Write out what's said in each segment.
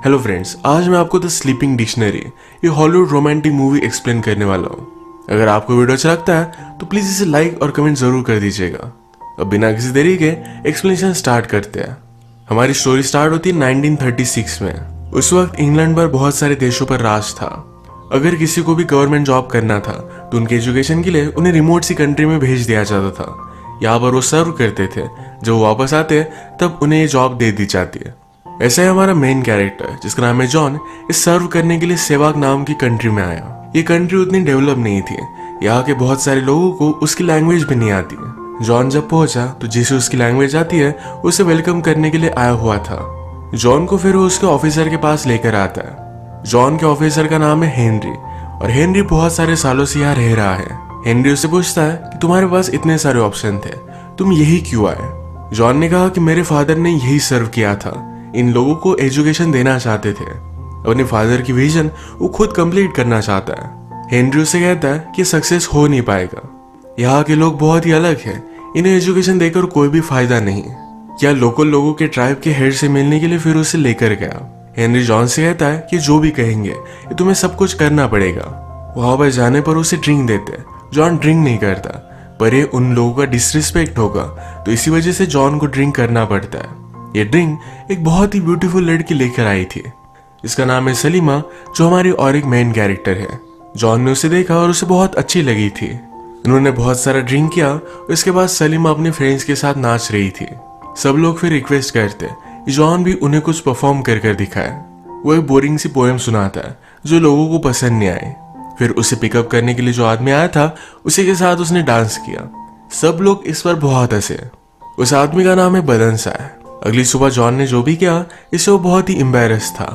Hello friends, आज मैं आपको द स्लीपिंग डिक्शनरी ये हॉलीवुड रोमांटिक मूवी एक्सप्लेन करने वाला हूँ। अगर आपको वीडियो अच्छा लगता है तो प्लीज इसे लाइक और कमेंट जरूर कर दीजिएगा। अब बिना किसी देरी के एक्सप्लेनेशन स्टार्ट करते हैं। हमारी स्टोरी स्टार्ट होती है 1936 में। उस वक्त इंग्लैंड पर बहुत सारे देशों पर राज था। अगर किसी को भी गवर्नमेंट जॉब करना था तो उनके एजुकेशन के लिए उन्हें रिमोट सी कंट्री में भेज दिया जाता था। यहाँ पर वो सर्व करते थे। जब वो वापस आते तब उन्हें ये जॉब दे दी जाती है। ऐसा ही हमारा मेन कैरेक्टर जिसका नाम है जॉन, इस सर्व करने के लिए सेवाग नाम की कंट्री में आया। ये कंट्री उतनी डेवलप नहीं थी। यहाँ के बहुत सारे लोगों को उसकी लैंग्वेज भी नहीं आती। जॉन जब पहुंचा तो जिसे उसकी लैंग्वेज आती है उसे वेलकम करने के लिए आया हुआ था। जॉन को फिर वो उसके ऑफिसर के पास लेकर आता है। जॉन के ऑफिसर का नाम है हेनरी और हेनरी बहुत सारे सालों से यहाँ रह रहा है। हेनरी उससे पूछता है कि तुम्हारे पास इतने सारे ऑप्शन थे, तुम यही क्यों आए? जॉन ने कहा कि मेरे फादर ने यही सर्व किया था, इन लोगों को एजुकेशन देना चाहते थे। अपने फादर की विजन वो खुद कंप्लीट करना चाहता है। हेनरी उसे कहता है कि सक्सेस हो नहीं पाएगा। यहाँ के लोग बहुत ही अलग हैं, इन्हें एजुकेशन देकर कोई भी फायदा नहीं। क्या लोकल लोगों के ट्राइब के हेड से मिलने के लिए फिर उसे लेकर गया। हेनरी जॉन से कहता है कि जो भी कहेंगे ये तुम्हें सब कुछ करना पड़ेगा। वहां पर जाने पर उसे ड्रिंक देते। जॉन ड्रिंक नहीं करता, पर ये उन लोगों का डिसरिस्पेक्ट होगा तो इसी वजह से जॉन को ड्रिंक करना पड़ता है। ये ड्रिंक एक बहुत ही ब्यूटीफुल लड़की लेकर आई थी। इसका नाम है सलीमा, जो हमारी और एक मेन कैरेक्टर है। जॉन ने उसे देखा और उसे बहुत अच्छी लगी थी। उन्होंने बहुत सारा ड्रिंक किया और इसके बाद सलीमा अपने फ्रेंड्स के साथ नाच रही थी। सब लोग फिर रिक्वेस्ट करते कि जॉन भी उन्हें कुछ परफॉर्म कर कर दिखाए। वो एक बोरिंग सी पोएम सुनाता है जो लोगों को पसंद नहीं आई। फिर उसे पिकअप करने के लिए जो आदमी आया था उसी के साथ उसने डांस किया। सब लोग इस पर बहुत हंसे। उस आदमी का नाम है बदनसा। अगली सुबह जॉन ने जो भी किया इससे वो बहुत ही एम्बैरस था।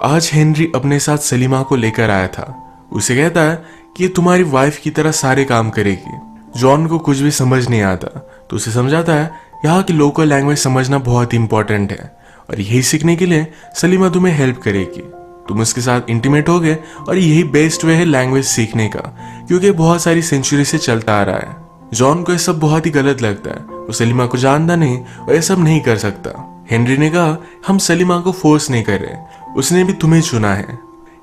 आज हेनरी अपने साथ सलीमा को लेकर आया था। उसे कहता है कि ये तुम्हारी वाइफ की तरह सारे काम करेगी। जॉन को कुछ भी समझ नहीं आता तो उसे समझाता है यहाँ की लोकल लैंग्वेज समझना बहुत इंपॉर्टेंट है और यही सीखने के लिए सलीमा तुम्हें हेल्प करेगी। तुम उसके साथ इंटीमेट होगे और यही बेस्ट वे है लैंग्वेज सीखने का, क्योंकि बहुत सारी सेंचुरी से चलता आ रहा है। जॉन को यह सब बहुत ही गलत लगता है। वो सलीमा को जानता नहीं और ये सब नहीं कर सकता। हेनरी ने कहा हम सलीमा को फोर्स नहीं कर रहे, उसने भी तुम्हें चुना है।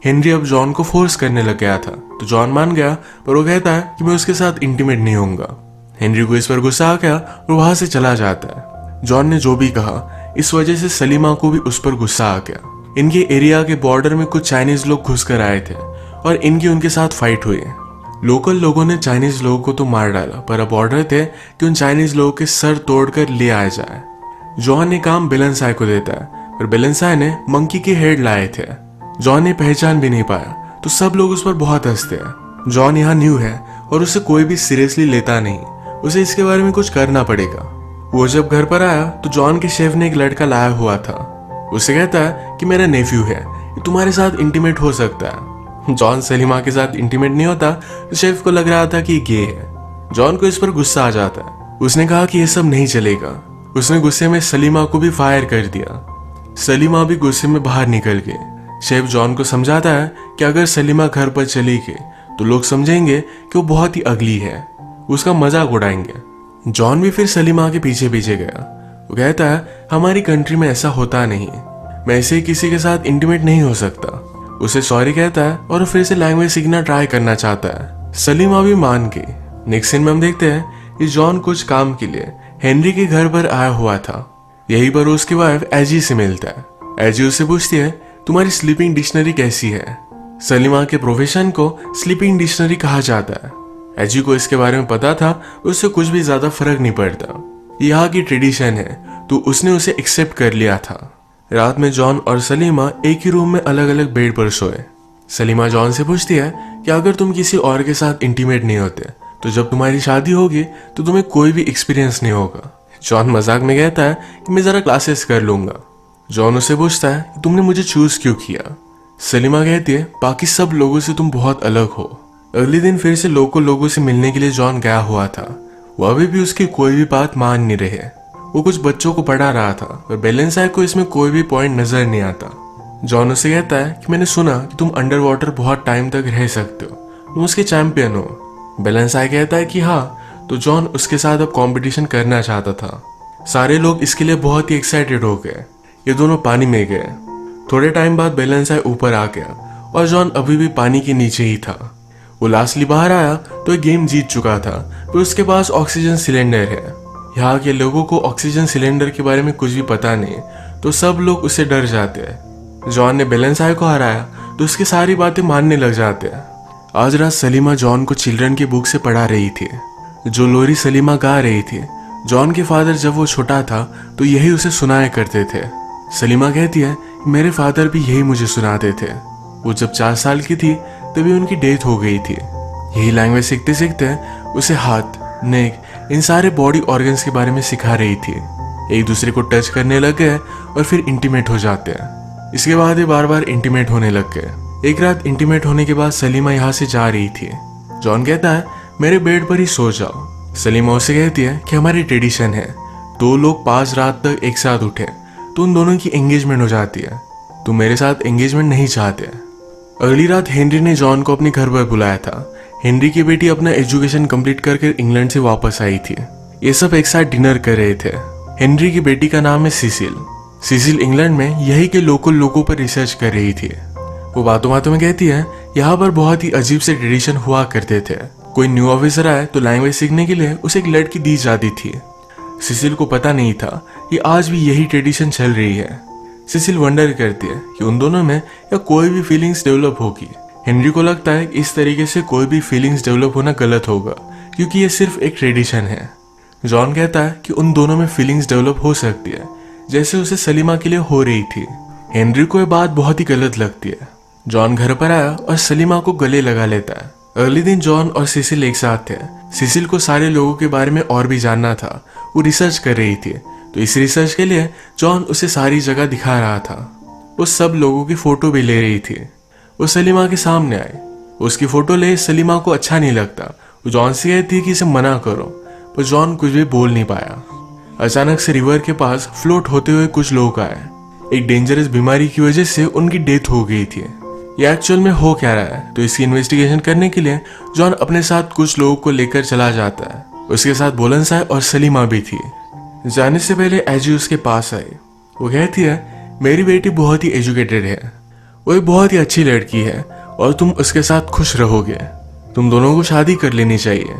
हेनरी अब जॉन को फोर्स करने लग गया था तो जॉन मान गया, पर वो कहता है कि मैं उसके साथ इंटीमेट नहीं होऊंगा। हेनरी को इस पर गुस्सा आ गया और वहां से चला जाता है। जॉन ने जो भी कहा इस वजह से सलीमा को भी उस पर गुस्सा आ गया। इनके एरिया के बॉर्डर में कुछ चाइनीज लोग घुस कर आए थे और इनकी उनके साथ फाइट हुई। लोकल लोगों ने चाइनीज लोगों को तो मार डाला, पर अब ऑर्डर थे कि उन चाइनीज लोगों के सर तोड़कर ले आया जाए। जॉन ने काम बेलेंसाई को देता है, पर बेलेंसाई ने मंकी के हेड लाए थे। जॉन ने पहचान भी नहीं पाया तो सब लोग उस पर बहुत हंसते हैं। जॉन यहाँ न्यू है और उसे कोई भी सीरियसली लेता नहीं। उसे इसके बारे में कुछ करना पड़ेगा। वो जब घर पर आया तो जॉन के शेफ ने एक लड़का लाया हुआ था। उसे कहता है कि मेरा नेफ्यू है, तुम्हारे साथ इंटीमेट हो सकता है। जॉन सलीमा के साथ इंटीमेट नहीं होता तो शेफ को लग रहा था कि गे है। जॉन को इस पर गुस्सा आ जाता है। उसने कहा कि यह सब नहीं चलेगा। उसने गुस्से में सलीमा को भी फायर कर दिया। सलीमा भी गुस्से में बाहर निकल गई। शेफ जॉन को समझाता है कि अगर सलीमा घर पर चली गई तो लोग समझेंगे कि वो बहुत ही अगली है, उसका मजाक उड़ाएंगे। जॉन भी फिर सलीमा के पीछे पीछे गया। वो कहता है हमारी कंट्री में ऐसा होता नहीं, मैं ऐसे ही किसी के साथ इंटीमेट नहीं हो सकता। उसे सॉरी कहता है और फिर से लैंग्वेज सीखना ट्राई करना चाहता है। सलीमा भी मान गई। नेक्स्ट सीन में हम देखते हैं कि जॉन कुछ काम के लिए हेनरी के घर पर आया हुआ था। यहीं पर उसकी वाइफ एजी से मिलता है। एजी उससे पूछती है तुम्हारी स्लीपिंग डिक्शनरी कैसी है। सलीमा के प्रोफेशन को स्लीपिंग डिक्शनरी कहा जाता है। एजी को इसके बारे में पता था, उससे कुछ भी ज्यादा फर्क नहीं पड़ता। यहाँ की ट्रेडिशन है तो उसने उसे एक्सेप्ट कर लिया था। रात में जॉन और सलीमा एक ही रूम में अलग अलग बेड पर सोए। सलीमा जॉन से पूछती है कि अगर तुम किसी और के साथ इंटीमेट नहीं होते तो जब तुम्हारी शादी होगी तो तुम्हें कोई भी एक्सपीरियंस नहीं होगा। जॉन मजाक में कहता है कि मैं जरा क्लासेस कर लूंगा। जॉन उससे पूछता है कि तुमने मुझे चूज क्यों किया। सलीमा कहती है बाकी सब लोगों से तुम बहुत अलग हो। अगले दिन फिर से लोकल लोगों से मिलने के लिए जॉन गया हुआ था। वो अभी भी उसकी कोई भी बात मान नहीं रहे। वो कुछ बच्चों को पढ़ा रहा था और बेलेंसाई को इसमें कोई भी पॉइंट नजर नहीं आता। जॉन उसे कहता है कि मैंने सुना कि तुम अंडर वाटर बहुत टाइम तक रह सकते हो, तुम उसके चैंपियन हो। बेलेंसाई कहता है कि हाँ, तो जॉन उसके साथ अब कंपटीशन करना चाहता था। सारे लोग इसके लिए बहुत ही एक्साइटेड हो गए। ये दोनों पानी में गए। थोड़े टाइम बाद बेलेंसाई ऊपर आ गया और जॉन अभी भी पानी के नीचे ही था। वो लास्टली बाहर आया तो एक गेम जीत चुका था, पर उसके पास ऑक्सीजन सिलेंडर है। यहाँ के लोगों को ऑक्सीजन सिलेंडर के बारे में कुछ भी पता नहीं, तो सब लोग उससे डर जाते हैं। जॉन ने बेलेंसाई को हराया तो उसकी सारी बातें मानने लग जाते हैं। आज रात सलीमा जॉन को चिल्ड्रन की बुक से पढ़ा रही थी, जो लोरी सलीमा गा रही थी। जॉन के फादर जब वो छोटा था तो यही उसे सुनाया करते थे। सलीमा कहती है मेरे फादर भी यही मुझे सुनाते थे। वो जब 4 साल की थी तभी उनकी डेथ हो गई थी। यही लैंग्वेज सीखते सीखते उसे हाथ, नेक, इन सारे बॉडी ऑर्गन्स के बारे में सिखा रही थी। एक दूसरे को टच करने लग गए और फिर इंटीमेट हो जाते हैं। इसके बाद ये बार बार इंटीमेट होने लग गए। एक रात इंटीमेट होने के बाद सलीमा यहाँ से जा रही थी। जॉन कहता है मेरे बेड पर ही सो जाओ। सलीमा उसे कहती है कि हमारी ट्रेडिशन है 2 लोग 5 रात तक एक साथ उठे तो उन दोनों की एंगेजमेंट हो जाती है। तुम मेरे साथ एंगेजमेंट नहीं चाहते। अगली रात हेनरी ने जॉन को अपने घर पर बुलाया था। हेनरी की बेटी अपना एजुकेशन कंप्लीट करके इंग्लैंड से वापस आई थी। ये सब एक साथ डिनर कर रहे थे। हेनरी की बेटी का नाम है सिसिल। सिसिल इंग्लैंड में यही के लोकल लोगों पर रिसर्च कर रही थी। वो बातों बातों में कहती है यहाँ पर बहुत ही अजीब से ट्रेडिशन हुआ करते थे। कोई न्यू ऑफिसर आए तो लैंग्वेज सीखने के लिए उसे एक लड़की दी जाती थी। सिसिल को पता नहीं था कि आज भी यही ट्रेडिशन चल रही है। सिसिल वंडर करती है कि उन दोनों में या कोई भी फीलिंग्स डेवलप होगी। हेनरी को लगता है कि इस तरीके से कोई भी फीलिंग्स डेवलप होना गलत होगा, क्योंकि ये सिर्फ एक ट्रेडिशन है। जॉन कहता है कि उन दोनों में फीलिंग्स डेवलप हो सकती है, जैसे उसे सलीमा के लिए हो रही थी। हेनरी को यह बात बहुत ही गलत लगती है। जॉन घर पर आया और सलीमा को गले लगा लेता है। अगले दिन जॉन और सिसिल एक साथ थे। सिसिल को सारे लोगों के बारे में और भी जानना था। वो रिसर्च कर रही थी, तो इस रिसर्च के लिए जॉन उसे सारी जगह दिखा रहा था। वो सब लोगों की फोटो भी ले रही थी। वो सलीमा के सामने आई। उसकी फोटो ले सलीमा को अच्छा नहीं लगता। वो जॉन से कहती कि इसे मना करो, पर जॉन कुछ भी बोल नहीं पाया। अचानक से रिवर के पास फ्लोट होते हुए कुछ लोग आए। एक डेंजरस बीमारी की वजह से उनकी डेथ हो गई थी। ये एक्चुअल में हो क्या रहा है, तो इसकी इन्वेस्टिगेशन करने के लिए जॉन अपने साथ कुछ लोगों को लेकर चला जाता है। उसके साथ बेलेंसाई और सलीमा भी थी। जाने से पहले एजी उसके पास आई। वो कहती है मेरी बेटी बहुत ही एजुकेटेड है, वो एक बहुत ही अच्छी लड़की है और तुम उसके साथ खुश रहोगे। तुम दोनों को शादी कर लेनी चाहिए।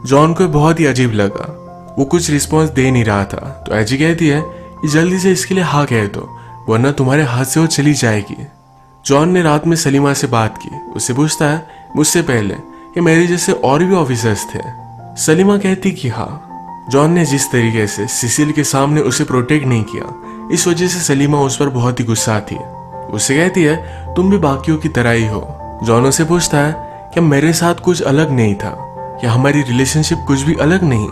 जॉन को बहुत ही अजीब लगा। वो कुछ रिस्पॉन्स दे नहीं रहा था, तो एजी कहती है कि जल्दी से इसके लिए हाँ कह दो, वरना तुम्हारे हाथ से वो चली जाएगी। जॉन ने रात में सलीमा से बात की। उससे पूछता है मुझसे पहले कि मेरे जैसे और भी ऑफिसर्स थे। सलीमा कहती कि हाँ। जॉन ने जिस तरीके से सिसिल के सामने उसे प्रोटेक्ट नहीं किया, इस वजह से सलीमा उस पर बहुत ही गुस्सा थी। उससे कहती है तुम भी बाकियों की तरह ही हो। जॉन उसे पूछता है क्या मेरे साथ कुछ अलग नहीं था, क्या हमारी रिलेशनशिप कुछ भी अलग नहीं।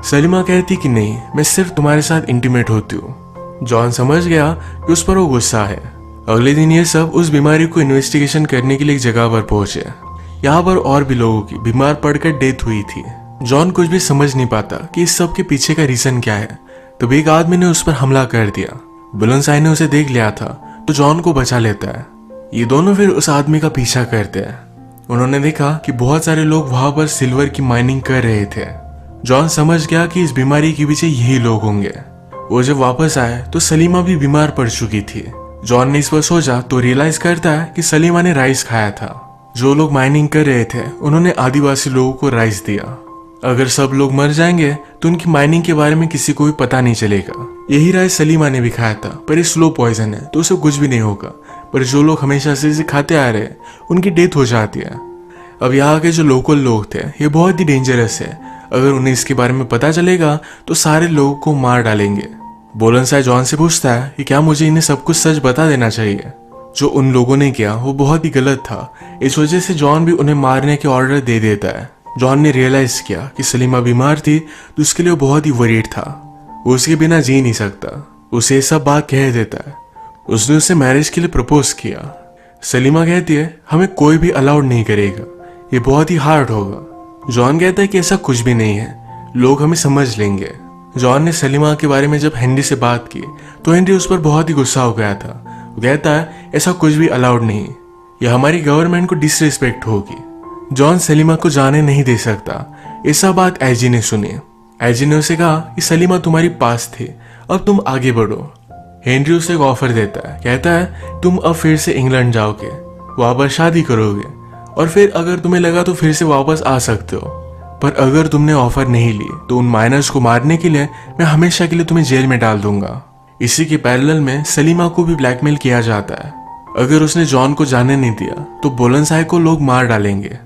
सलीमा कहती कि नहीं, मैं सिर्फ तुम्हारे साथ इंटीमेट होती हूँ। जॉन समझ गया कि उस पर वो गुस्सा है। अगले दिन ये सब उस बीमारी को इन्वेस्टिगेशन करने के लिए एक जगह पर पहुंचे। यहाँ पर और भी लोगों की बीमार पड़कर डेथ हुई थी। जॉन कुछ भी समझ नहीं पाता कि इस सब के पीछे का रीजन क्या है। तभी एक आदमी ने उस पर हमला कर दिया। बेलेंसाई ने उसे देख लिया था तो जॉन को बचा लेता है। ये दोनों फिर उस आदमी का पीछा करते हैं। उन्होंने देखा कि बहुत सारे लोग वहां पर सिल्वर की माइनिंग कर रहे थे। जॉन समझ गया कि इस बीमारी के पीछे यही लोग होंगे। वो जब वापस आए तो सलीमा भी बीमार पड़ चुकी थी। जॉन ने इस पर सोचा तो रियलाइज करता है कि सलीमा ने राइस खाया था। जो लोग माइनिंग कर रहे थे उन्होंने आदिवासी लोगों को राइस दिया। अगर सब लोग मर जाएंगे तो उनकी माइनिंग के बारे में किसी को भी पता नहीं चलेगा। यही राइस सलीमा ने भी खाया था, पर ये स्लो पॉइजन है तो उसे कुछ भी नहीं होगा। पर जो लोग हमेशा से इसे खाते आ रहे हैं उनकी डेथ हो जाती है। अब यहाँ के जो लोकल लोग थे ये बहुत ही डेंजरस है। अगर उन्हें इसके बारे में पता चलेगा तो सारे लोगों को मार डालेंगे। बेलेंसाई जॉन से पूछता है कि क्या मुझे इन्हें सब कुछ सच बता देना चाहिए। जो उन लोगों ने किया वो बहुत ही गलत था। इस वजह से जॉन भी उन्हें मारने के ऑर्डर दे देता है। जॉन ने रियलाइज किया कि सलीमा बीमार थी तो उसके लिए बहुत ही वरीड था। वो उसके बिना जी नहीं सकता। उसे ये सब बात कह देता है। उसने उसे मैरिज के लिए प्रपोज किया। सलीमा कहती है हमें कोई भी अलाउड नहीं करेगा, ये बहुत ही हार्ड होगा। जॉन कहता है कि ऐसा कुछ भी नहीं है, लोग हमें समझ लेंगे। जॉन ने सलीमा के बारे में जब हेनरी से बात की तो हेनरी उस पर बहुत ही गुस्सा हो गया था। वो कहता है ऐसा कुछ भी अलाउड नहीं, यह हमारी गवर्नमेंट को डिसरिस्पेक्ट होगी। जॉन सलीमा को जाने नहीं दे सकता। ऐसा बात एजी ने सुनी। एजी ने उसे कहा कि सलीमा तुम्हारी पास थी, अब तुम आगे बढ़ो। हेनरी उसे एक ऑफर देता है, कहता है तुम अब फिर से इंग्लैंड जाओगे, वापस शादी करोगे और फिर अगर तुम्हें लगा तो फिर से वापस आ सकते हो, पर अगर तुमने ऑफर नहीं ली तो उन माइनर्स को मारने के लिए मैं हमेशा के लिए तुम्हें जेल में डाल दूंगा। इसी के पैरेलल में सलीमा को भी ब्लैकमेल किया जाता है, अगर उसने जॉन को जाने नहीं दिया तो बोलनसाई को लोग मार डालेंगे।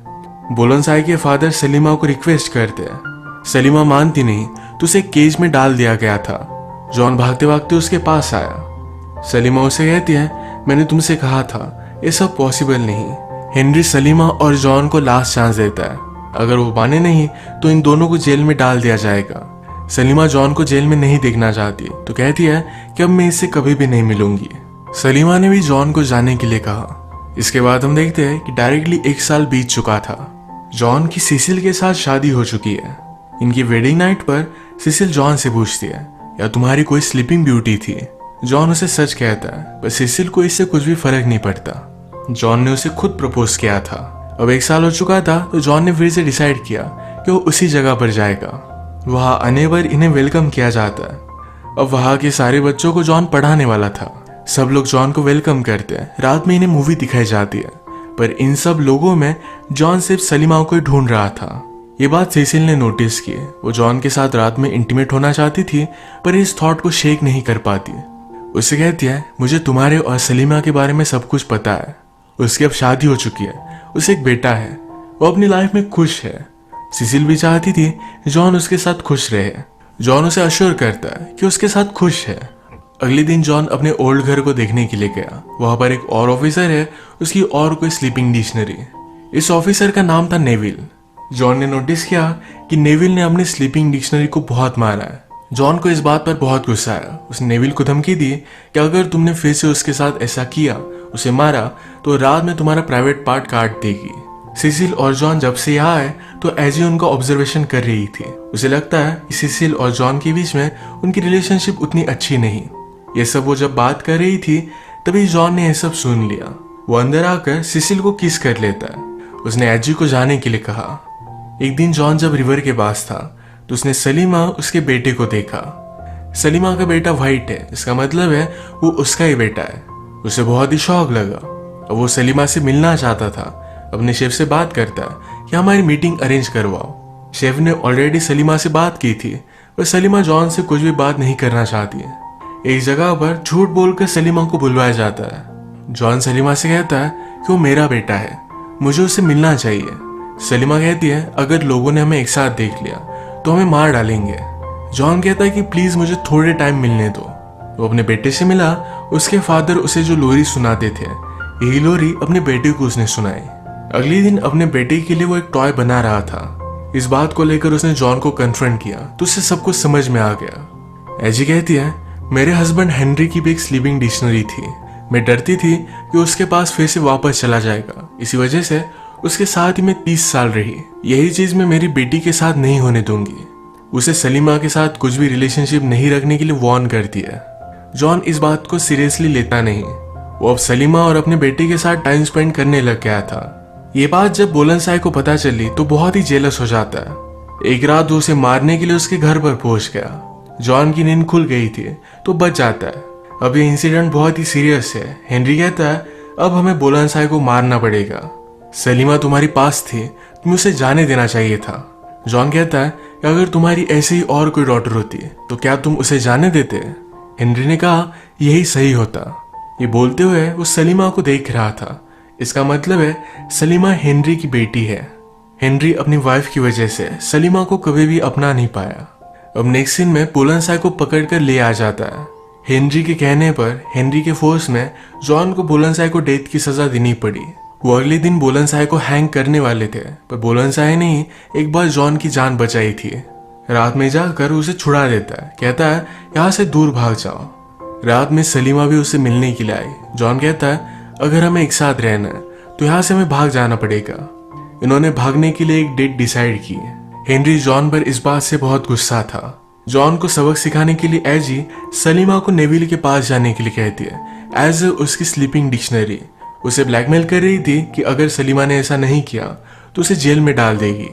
बोलनसाई के फादर सलीमा को रिक्वेस्ट करते हैं, सलीमा मानती नहीं तो उसे केज में डाल दिया गया था। जॉन भागते भागते उसके पास आया। सलीमा उसे कहती है, मैंने तुमसे कहा था ये सब पॉसिबल नहीं। हेनरी सलीमा और जॉन को लास्ट चांस देता है, अगर वो माने नहीं तो इन दोनों को जेल में डाल दिया जाएगा। सलीमा जॉन को जेल में नहीं देखना चाहती तो कहती है कि अब मैं इससे कभी भी नहीं मिलूंगी। सलीमा ने भी जॉन को जाने के लिए कहा। इसके बाद हम देखते हैं कि डायरेक्टली 1 साल बीत चुका था। जॉन की सिसिल के साथ शादी हो चुकी है। इनकी वेडिंग नाइट पर सिसिल जॉन से पूछती है, या तुम्हारी कोई स्लीपिंग ब्यूटी थी? जॉन उसे सच कहता है, पर सिसिल को इससे कुछ भी फर्क नहीं पड़ता। जॉन ने उसे खुद प्रपोज किया था। अब 1 साल हो चुका था तो जॉन ने फिर से डिसाइड किया कि वो उसी जगह पर जाएगा। वहां आने पर इन्हें वेलकम किया जाता है। अब वहां के सारे बच्चों को जॉन पढ़ाने वाला था। सब लोग जॉन को वेलकम करते हैं। रात में इन्हें मूवी दिखाई जाती है, पर इन सब लोगों में जॉन सिर्फ सलीमा को ही ढूंढ रहा था। ये बात सिसिल ने नोटिस की। वो जॉन के साथ रात में इंटीमेट होना चाहती थी, पर इस थॉट को शेक नहीं कर पाती। उसे कहती है, मुझे तुम्हारे और सलीमा के बारे में सब कुछ पता है। उसकी अब शादी हो चुकी है, उसे एक बेटा है, वो अपनी लाइफ में खुश है। सिसिल भी चाहती थी जॉन उसके साथ खुश रहे। जॉन उसे अश्योर करता है कि उसके साथ खुश है। अगले दिन जॉन अपने ओल्ड घर को देखने के लिए गया। वहां पर एक और ऑफिसर है, उसकी और कोई स्लीपिंग डिक्शनरी। इस ऑफिसर का नाम था नेविल। जॉन ने नोटिस किया कि नेविल ने अपनी स्लीपिंग डिक्शनरी को बहुत मारा है। जॉन को इस बात पर बहुत गुस्सा आया। उसने नेविल को धमकी दी कि अगर तुमने फिर से उसके साथ ऐसा किया, उसे मारा, तो रात में तुम्हारा प्राइवेट पार्ट काट देगी। सिसिल और जॉन जब से यहाँ आए तो एजी उनका ऑब्जर्वेशन कर रही थी। उसे लगता है कि सिसिल और जॉन के बीच में उनकी रिलेशनशिप उतनी अच्छी नहीं। ये सब वो जब बात कर रही थी तभी जॉन ने यह सब सुन लिया। वो अंदर आकर सिसिल को किस कर लेता है। उसने एजी को जाने के लिए कहा। एक दिन जॉन जब रिवर के पास था तो उसने सलीमा उसके बेटे को देखा। सलीमा का बेटा वाइट है, इसका मतलब है वो उसका ही बेटा है। उसे बहुत ही शौक लगा और वो सलीमा से मिलना चाहता था। अपने शेफ से बात करता है कि हमारी मीटिंग अरेंज करवाओ। शेफ ने ऑलरेडी सलीमा से बात की थी, पर सलीमा जॉन से कुछ भी बात नहीं करना चाहती है। एक जगह पर झूठ बोलकर सलीमा को बुलवाया जाता है। जॉन सलीमा से कहता है कि वो मेरा बेटा है, मुझे उससे मिलना चाहिए। सलीमा कहती है, अगर लोगों ने हमें एक साथ देख लिया तो हमें मार डालेंगे। जॉन कहता है कि प्लीज मुझे थोड़े टाइम मिलने दो। वो अपने बेटे से मिला। उसके फादर उसे जो लोरी सुनाते थे, यही लोरी अपने बेटे को उसने सुनाई। अगले दिन अपने बेटे के लिए वो एक टॉय बना रहा था। इस बात को लेकर उसने जॉन को कन्फ्रंट किया तो उससे सब कुछ समझ में आ गया। एजी कहती है, मेरे हस्बैंड हेनरी की भी एक स्लीपिंग डिक्शनरी थी। मैं डरती थी कि उसके पास फिर से वापस चला जाएगा, इसी वजह से उसके साथ ही मैं 30 साल रही। यही चीज मैं मेरी बेटी के साथ नहीं होने दूंगी। उसे सलीमा के साथ कुछ भी रिलेशनशिप नहीं रखने के लिए वार्न करती है। जॉन इस बात को सीरियसली लेता नहीं। वो अब सलीमा और अपने बेटे के साथ टाइम स्पेंड करने लग गया था। ये बात जब बोलनसाई को पता चली तो बहुत ही जेलस हो जाता है। एक रात वो उसे मारने के लिए उसके घर पर पहुंच गया। जॉन की नींद खुल गई थी तो बच जाता है। अब ये इंसिडेंट बहुत ही सीरियस है। हेनरी कहता है, अब हमें बोलनसाई को मारना पड़ेगा। सलीमा तुम्हारी पास थी, तुम्हें उसे जाने देना चाहिए था। जॉन कहता है कि अगर तुम्हारी ऐसी ही और कोई डॉटर होती तो क्या तुम उसे जाने देते? हेनरी ने कहा, यही सही होता। ये बोलते हुए वो सलीमा को देख रहा था। इसका मतलब है सलीमा हेनरी की बेटी है। हेनरी अपनी वाइफ की वजह से सलीमा को कभी भी अपना नहीं पाया। अब नेक्स्ट सीन में बोलनसाई को पकड़कर ले आ जाता है। हेनरी के कहने पर हेनरी के फोर्स में जॉन को बोलनसाई को डेथ की सजा देनी पड़ी। वो अगले दिन बोलनसाई को हैंग करने वाले थे, पर बोलनसाई ने ही एक बार जॉन की जान बचाई थी। रात में जाकर उसे छुड़ा देता है। कहता है, यहाँ से दूर भाग जाओ। रात में सलीमा भी उसे मिलने के लिए आई। जॉन कहता है, अगर हमें एक साथ रहना है तो यहाँ से हमें भाग जाना पड़ेगा। इन्होंने भागने के लिए एक डेट डिसाइड की। हेनरी जॉन पर इस बात से बहुत गुस्सा था। जॉन को सबक सिखाने के लिए एजी सलीमा को नेविल के पास जाने के लिए कहती है एज उसकी स्लीपिंग डिक्शनरी। उसे ब्लैकमेल कर रही थी कि अगर सलीमा ने ऐसा नहीं किया तो उसे जेल में डाल देगी।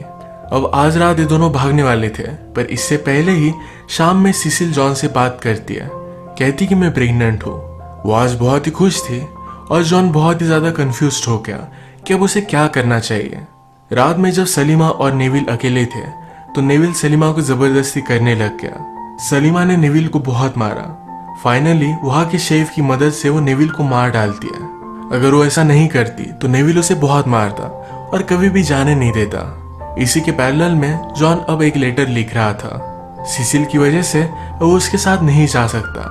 अब आज रात ये दोनों भागने वाले थे, पर इससे पहले ही शाम में सिसिल जॉन से बात करती है कहती कि मैं प्रेग्नेंट हूँ। वो आज बहुत ही खुश थी और जॉन बहुत ही ज्यादा कंफ्यूज्ड हो गया कि अब उसे क्या करना चाहिए। रात में जब सलीमा और नेविल अकेले थे तो नेविल सलीमा को जबरदस्ती करने लग गया। सलीमा ने नेविल को बहुत मारा। फाइनली वहां के शेफ की मदद से वो नेविल को मार डालती है। अगर वो ऐसा नहीं करती तो नेविल उसे बहुत मारता और कभी भी जाने नहीं देता। इसी के पैरेलल में जॉन अब एक लेटर लिख रहा था। सिसिल की वजह से वो उसके साथ नहीं जा सकता,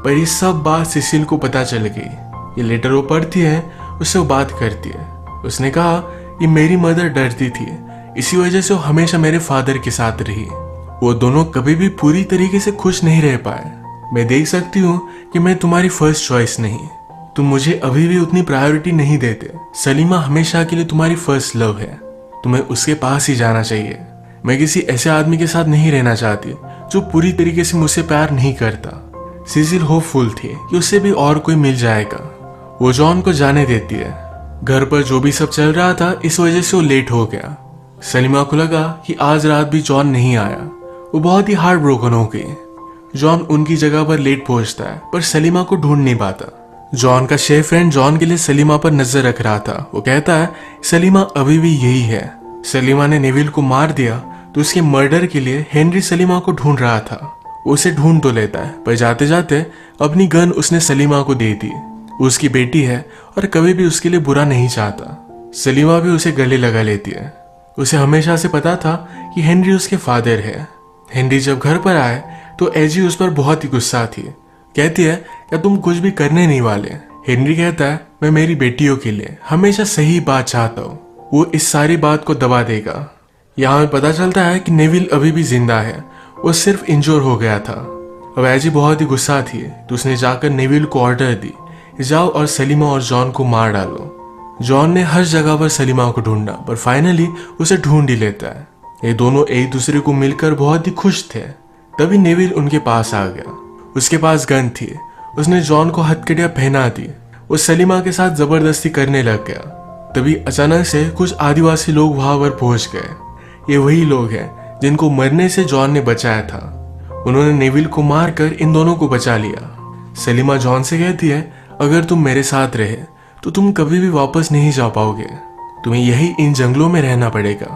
पर ये सब बात सिसिल को पता चल गई। ये लेटर वो पढ़ती है, उससे वो बात करती है। उसने कहा कि मेरी मदर डरती थी, इसी वजह से वो हमेशा मेरे फादर के साथ रही। वो दोनों कभी भी पूरी तरीके से खुश नहीं रह पाए। मैं देख सकती हूँ कि मैं तुम्हारी फर्स्ट चॉइस नहीं, तुम मुझे अभी भी उतनी प्रायोरिटी नहीं देते। सलीमा हमेशा के लिए तुम्हारी फर्स्ट लव है, तुम्हें उसके पास ही जाना चाहिए। मैं किसी ऐसे आदमी के साथ नहीं रहना चाहती जो पूरी तरीके से मुझसे प्यार नहीं करता। सिसिल होपफुल थी कि उससे भी और कोई मिल जाएगा। वो जॉन को जाने देती है। घर पर जो भी सब चल रहा था इस वजह से वो लेट हो गया। सलीमा को लगा कि आज रात भी जॉन नहीं आया। वो बहुत ही हार्ट ब्रोकन हो गई। जॉन उनकी जगह पर लेट पहुंचता है पर सलीमा को ढूंढ नहीं पाता। जॉन का शेफ फ्रेंड जॉन के लिए सलीमा पर नजर रख रहा था। वो कहता है सलीमा अभी भी यही है। सलीमा ने नेविल को मार दिया तो उसके मर्डर के लिए हेनरी सलीमा को ढूंढ रहा था। वो उसे ढूंढ तो लेता है पर जाते जाते अपनी गन उसने सलीमा को दे दी। वो उसकी बेटी है और कभी भी उसके लिए बुरा नहीं चाहता। सलीमा भी उसे गले लगा लेती है। उसे हमेशा से पता था कि हेनरी उसके फादर है। हेनरी जब घर पर आए तो एजी उस पर बहुत ही गुस्सा थी। कहती है क्या तुम कुछ भी करने नहीं वाले। हेनरी कहता है मैं मेरी बेटियों के लिए हमेशा सही बात चाहता हूँ, वो इस सारी बात को दबा देगा। यहाँ में पता चलता है कि नेविल अभी भी जिंदा है, वो सिर्फ इंजोर हो गया था। अब एजी बहुत ही गुस्सा थी तो उसने जाकर नेविल को ऑर्डर दी, जाओ और सलीमा और जॉन को मार डालो। जॉन ने हर जगह पर सलीमा को ढूंढा पर फाइनली उसे ढूंढ ही लेता है। ये दोनों एक दूसरे को मिलकर बहुत ही खुश थे। तभी नेविल उनके पास आ गया। उसके पास गन थी। उसने जॉन को हथकड़ियां पहना दी। वो सलीमा के साथ जबरदस्ती करने लग गया। तभी अचानक से कुछ आदिवासी लोग वहां पर पहुंच गए। ये वही लोग हैं जिनको मरने से जॉन ने बचाया था। उन्होंने नेविल को मारकर इन दोनों को बचा लिया। सलीमा जॉन से कहती है अगर तुम मेरे साथ रहे तो तुम कभी भी वापस नहीं जा पाओगे, तुम्हें यही इन जंगलों में रहना पड़ेगा।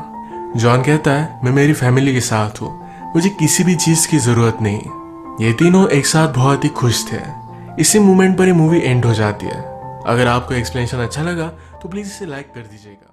जॉन कहता है मैं मेरी फैमिली के साथ हूँ, मुझे किसी भी चीज की जरूरत नहीं। ये तीनों एक साथ बहुत ही खुश थे। इसी मोमेंट पर ये मूवी एंड हो जाती है। अगर आपको एक्सप्लेनेशन अच्छा लगा तो प्लीज इसे लाइक कर दीजिएगा।